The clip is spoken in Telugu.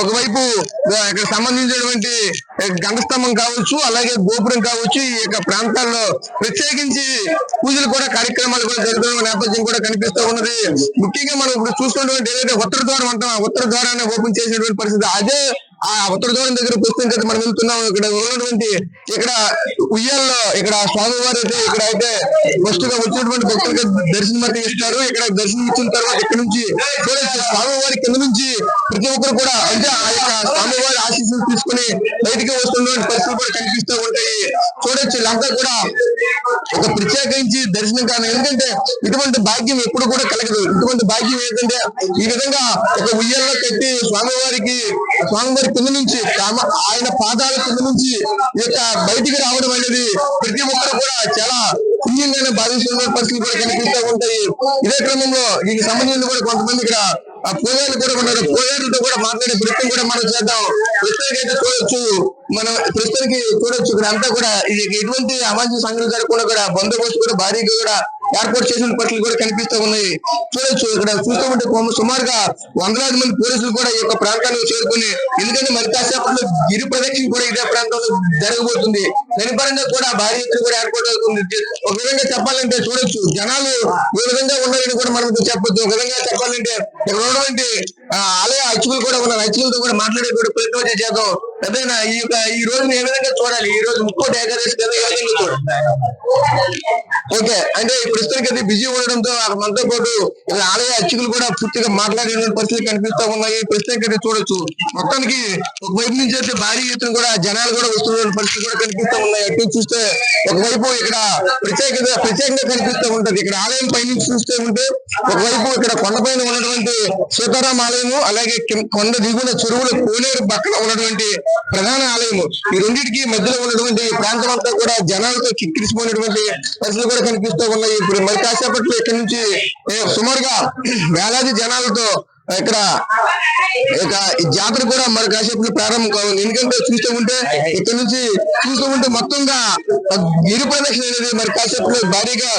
ఒకవైపు ఇక్కడ సంబంధించినటువంటి గంగస్తంభం కావచ్చు, అలాగే గోపురం కావచ్చు, ఈ యొక్క ప్రాంతాల్లో ప్రత్యేకించి పూజలు కూడా కార్యక్రమాలు కూడా జరుగుతున్న నేపథ్యం కూడా కనిపిస్తూ ఉన్నది. ముఖ్యంగా మనం ఇప్పుడు చూస్తున్నటువంటి ఏదైతే ఉత్తర ద్వారం అంటాం, ఆ ఉత్తర ద్వారాన్ని ఓపెన్ చేసినటువంటి పరిస్థితి. అదే ఆ ఉత్తర ద్వారం దగ్గర ప్రస్తుతం మనం వెళ్తున్నాం. ఇక్కడ ఉన్నటువంటి ఇక్కడ ఉయ్యాల్లో ఇక్కడ స్వామివారు అయితే ఇక్కడ అయితే ఫస్ట్ గా వచ్చినటువంటి భక్తులకి దర్శనం అయితే ఇస్తారు. ఇక్కడ దర్శనం ఇచ్చిన తర్వాత ఇక్కడ నుంచి స్వామివారి కింద నుంచి ప్రతి ఒక్కరు కూడా అంటే ఆ యొక్క స్వామివారి ఆశీస్సులు తీసుకుని బయటికి వస్తున్నటువంటి పరిస్థితులు కూడా కనిపిస్తూ ఉంటాయి. చూడొచ్చు వీళ్ళంతా కూడా ఒక ప్రత్యేకించి దర్శనం కారణం. ఎందుకంటే ఇటువంటి భాగ్యం ఎప్పుడు కూడా కలగదు. ఇటువంటి భాగ్యం ఏంటంటే ఈ విధంగా ఒక ఉయ్యాల్లో కట్టి స్వామివారి కింద నుంచి ఆయన పాదాల కింద నుంచి ఈ యొక్క బయటికి రావడం అనేది ప్రతి ఒక్కరు కూడా చాలా పుణ్యంగానే భావిస్తున్న పరిస్థితులు కూడా కనిపిస్తూ ఉంటాయి. ఇదే క్రమంలో దీనికి సంబంధించి కూడా కొంతమంది ఇక్కడ పూజారులు కూడా ఉన్నారు. పూజారులతో కూడా మాట్లాడే ప్రయత్నం కూడా మనం చేద్దాం. ప్రస్తుతానికి అయితే చూడొచ్చు, మనం ప్రస్తుతానికి చూడొచ్చు ఇక్కడ అంతా కూడా ఎటువంటి అవాంఛనీయ సంఘటనలు జరగకుండా కూడా బందోబస్తు కూడా భారీగా కూడా ఏర్పాటు చేసిన పరిస్థితులు కూడా కనిపిస్తూ ఉన్నాయి. చూడొచ్చు ఇక్కడ చూస్తూ ఉంటే సుమారుగా వందలాది మంది పోలీసులు కూడా ఈ యొక్క ప్రాంతానికి చేరుకుని, ఎందుకంటే మరి కాసేపట్లో గిరి ప్రదక్షిణ కూడా ఇదే ప్రాంతంలో జరగబోతుంది. దాని పరంగా కూడా భారీ ఎత్తున కూడా ఏర్పాటు అవుతుంది. ఒక విధంగా చెప్పాలంటే చూడొచ్చు జనాలు ఏ విధంగా ఉన్నారని కూడా మనం చెప్పొచ్చు. ఒక విధంగా చెప్పాలంటే ఇక్కడ ఉన్నటువంటి ఆలయ అర్చకులు కూడా ఉన్నారు. అర్చకులతో కూడా మాట్లాడే కూడా ప్రయత్నం చేద్దాం. అదేనా ఈ రోజుని ఏ విధంగా చూడాలి, ఈ రోజు ముక్కోటి ఏకాదశి కదా, ఏ విధంగా చూడాలి? ఓకే, అంటే ప్రస్తుతానికి అయితే బిజీ ఉండడంతో మనతో పాటు ఆలయ అర్చకులు కూడా పూర్తిగా మాట్లాడిన పరిస్థితులు కనిపిస్తూ ఉన్నాయి. ప్రస్తుతానికి అయితే చూడొచ్చు మొత్తానికి ఒకవైపు నుంచి అయితే భారీ ఎత్తున కూడా జనాలు కూడా వస్తున్న పరిస్థితులు కూడా కనిపిస్తూ ఉన్నాయి. అటు చూస్తే ఒకవైపు ఇక్కడ ప్రత్యేకంగా కనిపిస్తూ ఉంటది. ఇక్కడ ఆలయం పైనుంచి చూస్తే ఉంటే ఒకవైపు ఇక్కడ కొండపైన ఉన్నటువంటి సీతారాం ఆలయము, అలాగే కొండ దిగున చెరువుల కోనేరు పక్కన ఉన్నటువంటి ప్రధాన ఆలయము, ఈ రెండింటికి మధ్యలో ఉన్నటువంటి ప్రాంతం అంతా కూడా జనాలతో కిక్కిరిసిపోయినటువంటి పరిస్థితులు కూడా కనిపిస్తూ ఉన్నాయి. ఇప్పుడు మరి కాసేపట్లో ఇక్కడ నుంచి సుమారుగా వేలాది జనాలతో ఇక్కడ జాతర కూడా మరి కాసేపట్లో ప్రారంభం కావాలి. ఎందుకంటే చూస్తూ ఉంటే ఇక్కడ నుంచి మొత్తంగా గిరి ప్రదక్షిణ అనేది మరి కాసేపట్లో భారీగా